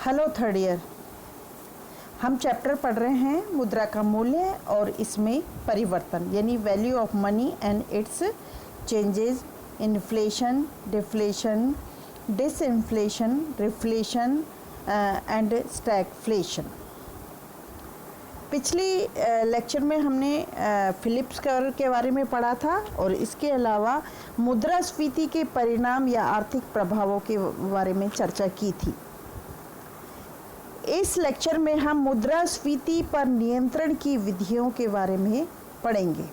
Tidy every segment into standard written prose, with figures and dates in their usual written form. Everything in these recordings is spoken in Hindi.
Hello third year. हम चैप्टर पढ़ रहे हैं मुद्रा का मूल्य और इसमें परिवर्तन यानी value of money and it's changes, inflation, deflation, disinflation, reflation and stagflation. पिछली लेक्चर में हमने फिलिप्स कर्व के बारे में पढ़ा था और इसके अलावा मुद्रास्फीति के परिणाम या आर्थिक प्रभावों के बारे में चर्चा की थी। इस लेक्चर में हम मुद्रास्फीति पर नियंत्रण की विधियों के बारे में पढ़ेंगे,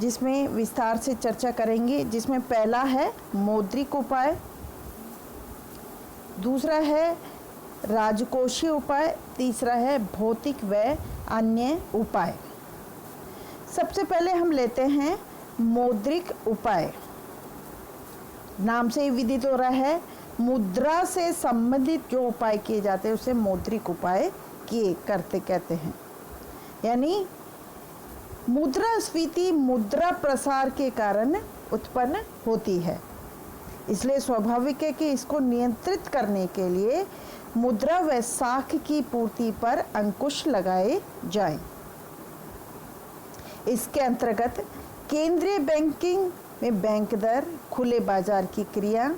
जिसमें विस्तार से चर्चा करेंगे। जिसमें पहला है मौद्रिक उपाय, दूसरा है राजकोषीय उपाय, तीसरा है भौतिक व अन्य उपाय। सबसे पहले हम लेते हैं मौद्रिक उपाय। नाम से ही विदित हो रहा है, मुद्रा से संबंधित जो उपाय किए जाते हैं उसे मौद्रिक उपाय कहते हैं। यानी मुद्रास्फीति मुद्रा प्रसार के कारण उत्पन्न होती है, इसलिए स्वाभाविक है कि इसको नियंत्रित करने के लिए मुद्रा व साख की पूर्ति पर अंकुश लगाए जाएं। इसके अंतर्गत केंद्रीय बैंकिंग में बैंक दर, खुले बाजार की क्रिया,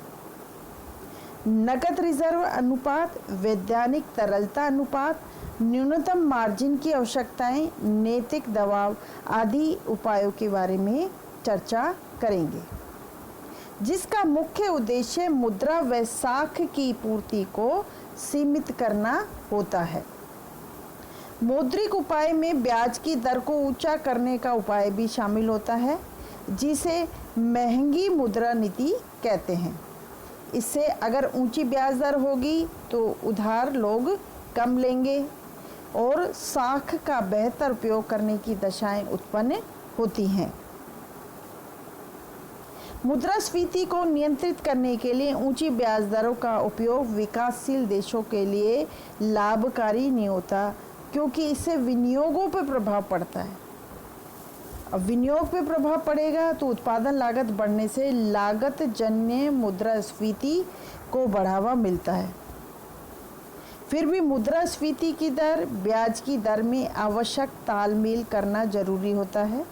नकद रिजर्व अनुपात, वैधानिक तरलता अनुपात, न्यूनतम मार्जिन की आवश्यकताएं, नैतिक दबाव आदि उपायों के बारे में चर्चा करेंगे, जिसका मुख्य उद्देश्य मुद्रा व साख की पूर्ति को सीमित करना होता है। मौद्रिक उपाय में ब्याज की दर को ऊंचा करने का उपाय भी शामिल होता है, जिसे महंगी मुद्रा नीति कहते हैं। इससे अगर ऊंची ब्याज दर होगी तो उधार लोग कम लेंगे और साख का बेहतर उपयोग करने की दशाएं उत्पन्न होती हैं। मुद्रास्फीति को नियंत्रित करने के लिए ऊंची ब्याज दरों का उपयोग विकासशील देशों के लिए लाभकारी नहीं होता, क्योंकि इससे विनियोगों पर प्रभाव पड़ता है। अब विनियोग पे प्रभाव पड़ेगा तो उत्पादन लागत बढ़ने से लागत जन्य मुद्रास्फीति को बढ़ावा मिलता है। फिर भी मुद्रास्फीति की दर ब्याज की दर में आवश्यक तालमेल करना जरूरी होता है।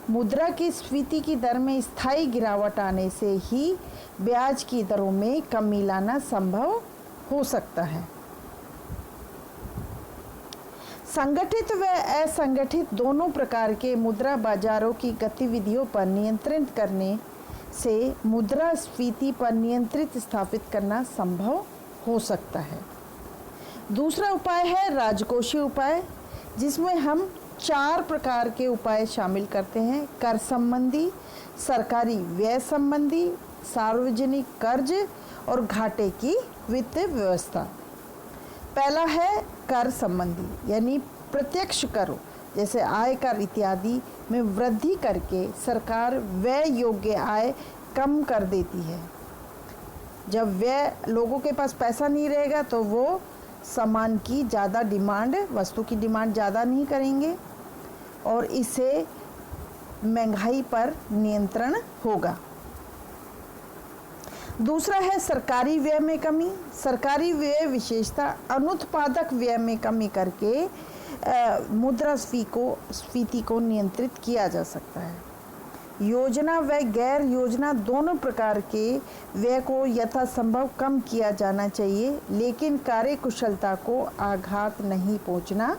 मुद्रा की स्फीति की दर में स्थायी गिरावट आने से ही ब्याज की दरों में कमी लाना संभव हो सकता है। संगठित व असंगठित दोनों प्रकार के मुद्रा बाजारों की गतिविधियों पर नियंत्रण करने से मुद्रास्फीति पर नियंत्रित स्थापित करना संभव हो सकता है। दूसरा उपाय है राजकोषीय उपाय, जिसमें हम 4 प्रकार के उपाय शामिल करते हैं: कर संबंधी, सरकारी व्यय संबंधी, सार्वजनिक कर्ज और घाटे की वित्त व्यवस्था। पहला है कर संबंधी, यानी प्रत्यक्ष करों जैसे आयकर इत्यादि में वृद्धि करके सरकार व्यय योग्य आय कम कर देती है। जब व्यय लोगों के पास पैसा नहीं रहेगा तो वो सामान की ज़्यादा डिमांड, वस्तु की डिमांड ज़्यादा नहीं करेंगे और इससे महंगाई पर नियंत्रण होगा। दूसरा है सरकारी व्यय में कमी। सरकारी व्यय विशेषता अनुत्पादक व्यय में कमी करके मुद्रास्फीति को नियंत्रित किया जा सकता है। योजना व गैर योजना दोनों प्रकार के व्यय को यथासंभव कम किया जाना चाहिए, लेकिन कार्यकुशलता को आघात नहीं पहुंचना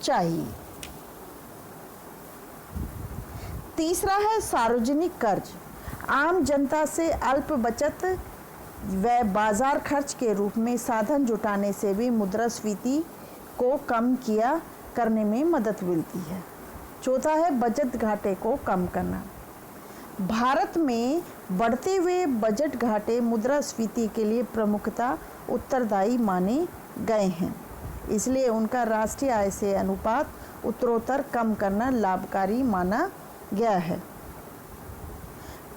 चाहिए। तीसरा है सार्वजनिक कर्ज। आम जनता से अल्प बचत व बाजार खर्च के रूप में साधन जुटाने से भी मुद्रास्फीति को कम करने में मदद मिलती है। चौथा है बचत घाटे को कम करना। भारत में बढ़ते हुए बजट घाटे मुद्रास्फीति के लिए प्रमुखता उत्तरदायी माने गए हैं, इसलिए उनका राष्ट्रीय आय से अनुपात उत्तरोत्तर कम करना लाभकारी माना गया है।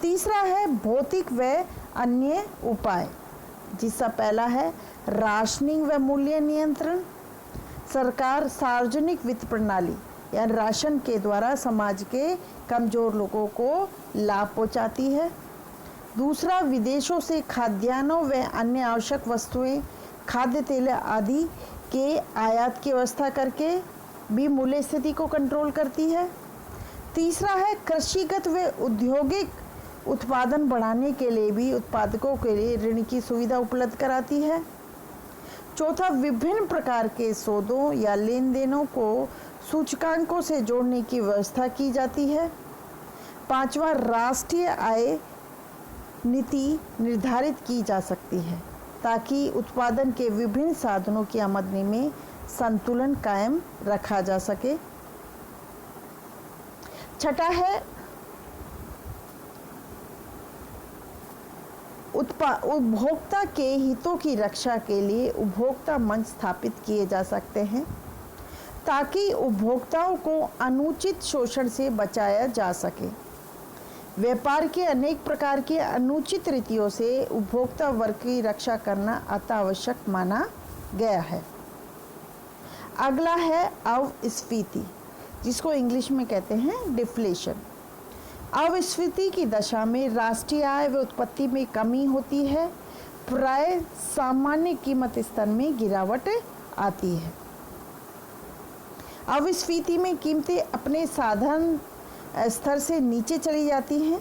तीसरा है भौतिक व अन्य उपाय, जिसका पहला है राशनिंग व मूल्य नियंत्रण। सरकार सार्वजनिक वित्त प्रणाली या राशन के द्वारा समाज के कमजोर लोगों को लाभ पहुंचाती है। दूसरा, विदेशों से खाद्यान्नों व अन्य आवश्यक वस्तुएं खाद्य तेल आदि के आयात की व्यवस्था करके भी मूल्य स्थिति को कंट्रोल करती है। तीसरा है कृषिगत व औद्योगिक उत्पादन बढ़ाने के लिए भी उत्पादकों के लिए ऋण की सुविधा उपलब्ध कराती है। चौथा, विभिन्न प्रकार के सौदों या लेन देनों को सूचकांकों से जोड़ने की व्यवस्था की जाती है। पांचवा, राष्ट्रीय आय नीति निर्धारित की जा सकती है ताकि उत्पादन के विभिन्न साधनों की आमदनी में संतुलन कायम रखा जा सके। छठा है उपभोक्ता के हितों की रक्षा के लिए उपभोक्ता मंच स्थापित किए जा सकते हैं ताकि उपभोक्ताओं को अनुचित शोषण से बचाया जा सके। व्यापार के अनेक प्रकार की अनुचित रीतियों से उपभोक्ता वर्ग की रक्षा करना अति आवश्यक माना गया है। अगला है अवस्फीति, जिसको इंग्लिश में कहते हैं डिफ्लेशन। अवस्फीति की दशा में राष्ट्रीय आय व उत्पत्ति में कमी होती है, प्राय सामान्य कीमत स्तर में गिरावट आती है। अवस्फीति में कीमतें अपने साधारण स्तर से नीचे चली जाती हैं,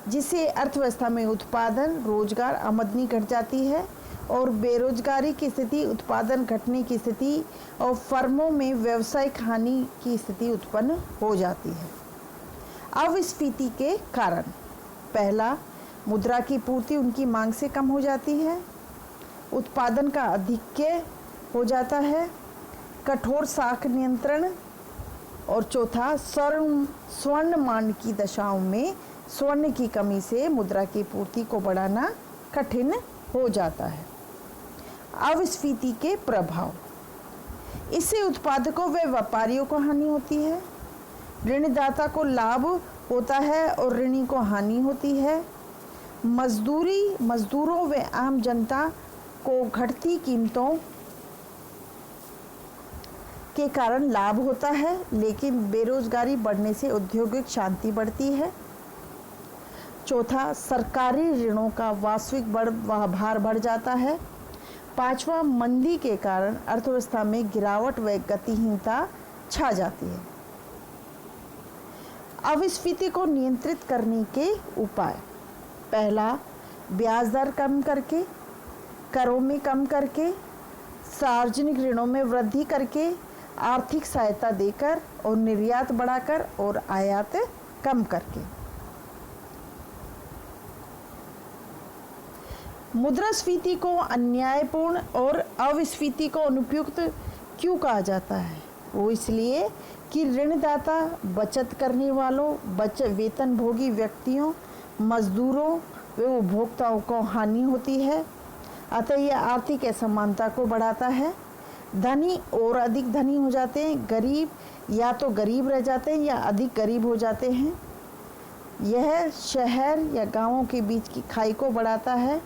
जिससे अर्थव्यवस्था में उत्पादन, रोजगार, आमदनी घट जाती है और बेरोजगारी की स्थिति, उत्पादन घटने की स्थिति और फर्मों में व्यावसायिक हानि की स्थिति उत्पन्न हो जाती है। अवस्फीति के कारण पहला, मुद्रा की पूर्ति उनकी मांग से कम हो जाती है, उत्पादन का अधिक्य हो जाता है, कठोर साख नियंत्रण, और चौथा, स्वर्ण मान की दशाओं में स्वर्ण की कमी से मुद्रा की पूर्ति को बढ़ाना कठिन हो जाता है। अवस्फीति के प्रभाव, इससे उत्पादकों व व्यापारियों को हानि होती है, ऋणदाता को लाभ होता है और ऋणी को हानि होती है। मजदूरों व आम जनता को घटती कीमतों के कारण लाभ होता है, लेकिन बेरोजगारी बढ़ने से औद्योगिक शांति बढ़ती है। चौथा, सरकारी ऋणों का वास्तविक भार बढ़ जाता है। पांचवा, मंदी के कारण अर्थव्यवस्था में गिरावट व गतिहीनता छा जाती है। अवस्फीति को नियंत्रित करने के उपाय, पहला, ब्याज दर कम करके, करों में कम करके, सार्वजनिक ऋणों में वृद्धि करके, आर्थिक सहायता देकर और निर्यात बढ़ाकर और आयात कम करके। मुद्रास्फीति को अन्यायपूर्ण और अवस्फीति को अनुपयुक्त क्यों कहा जाता है? वो इसलिए कि ऋणदाता बचत करने वालों, वेतनभोगी व्यक्तियों, मजदूरों व उपभोक्ताओं को हानि होती है, अतः यह आर्थिक असमानता को बढ़ाता है। धनी और अधिक धनी हो जाते हैं, गरीब या तो गरीब रह जाते हैं या अधिक गरीब हो जाते हैं। यह शहर या गांवों के बीच की खाई को बढ़ाता है।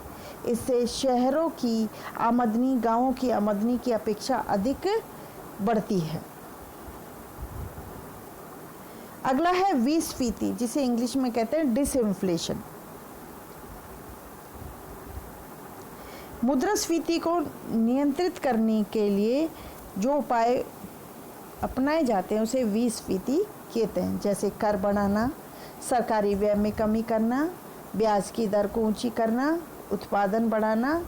इससे शहरों की आमदनी गांवों की आमदनी की अपेक्षा अधिक बढ़ती है। अगला है विस्फीति, जिसे इंग्लिश में कहते हैं डिसइंफ्लेशन। मुद्रास्फीति को नियंत्रित करने के लिए जो उपाय अपनाए जाते हैं उसे विस्फीति कहते हैं, जैसे कर बढ़ाना, सरकारी व्यय में कमी करना, ब्याज की दर को ऊंची करना, उत्पादन बढ़ाना,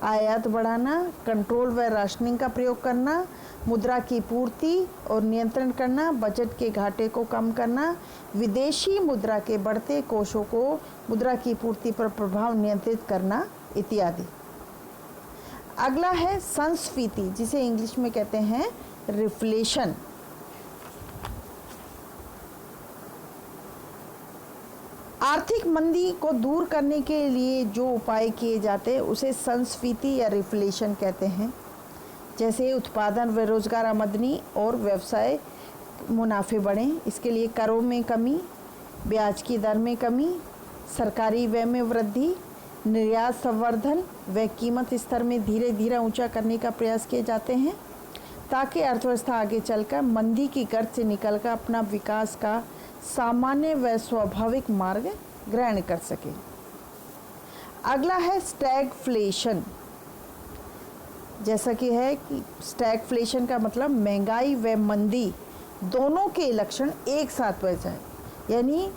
आयात बढ़ाना, कंट्रोल व राशनिंग का प्रयोग करना, मुद्रा की पूर्ति और नियंत्रण करना, बजट के घाटे को कम करना, विदेशी मुद्रा के बढ़ते कोषों को मुद्रा की पूर्ति पर प्रभाव नियंत्रित करना इत्यादि। अगला है संस्फीति, जिसे इंग्लिश में कहते हैं रिफ्लेशन। आर्थिक मंदी को दूर करने के लिए जो उपाय किए जाते हैं उसे संस्फीति या रिफ्लेशन कहते हैं, जैसे उत्पादन व रोजगार, आमदनी और व्यवसाय मुनाफे बढ़ें। इसके लिए करों में कमी, ब्याज की दर में कमी, सरकारी व्यय में वृद्धि, निर्यात संवर्धन व कीमत स्तर में धीरे धीरे ऊंचा करने का प्रयास किए जाते हैं, ताकि अर्थव्यवस्था आगे चलकर मंदी की गर्त से निकलकर अपना विकास का सामान्य व स्वाभाविक मार्ग ग्रहण कर सके। अगला है स्टैगफ्लेशन, जैसा कि है कि स्टैगफ्लेशन का मतलब महंगाई व मंदी दोनों के लक्षण एक साथ बढ़ जाए, यानी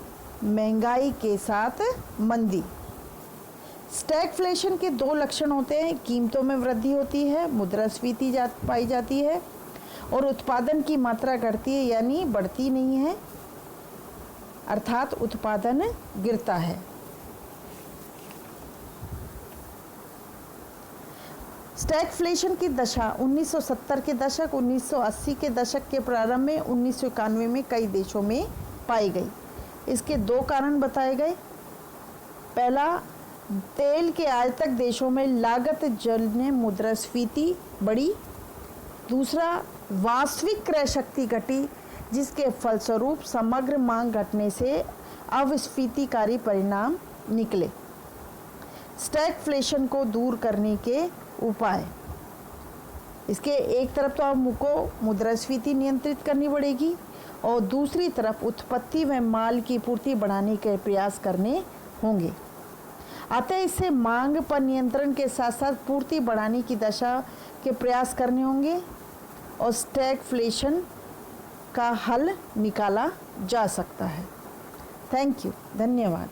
महंगाई के साथ मंदी। स्टैगफ्लेशन के दो लक्षण होते हैं, कीमतों में वृद्धि होती है, मुद्रास्फीति पाई जाती है, और उत्पादन की मात्रा घटती है यानी बढ़ती नहीं है, अर्थात उत्पादन गिरता है। स्टैगफ्लेशन की दशा 1970 के दशक, 1980 के दशक के प्रारंभ में, 1991 में कई देशों में पाई गई। इसके दो कारण बताए गए। पहला, तेल के आयातक देशों में लागत जन्य मुद्रास्फीति बढ़ी। दूसरा, वास्तविक क्रय शक्ति घटी, जिसके फलस्वरूप समग्र मांग घटने से अस्फीतिकारी परिणाम निकले। स्टैगफ्लेशन को दूर करने के उपाय, इसके एक तरफ तो आपको मुद्रास्फीति नियंत्रित करनी पड़ेगी और दूसरी तरफ उत्पत्ति व माल की पूर्ति बढ़ाने के प्रयास करने होंगे। अतः इससे मांग पर नियंत्रण के साथ साथ पूर्ति बढ़ाने की दशा के प्रयास करने होंगे और स्टैगफ्लेशन का हल निकाला जा सकता है। थैंक यू, धन्यवाद।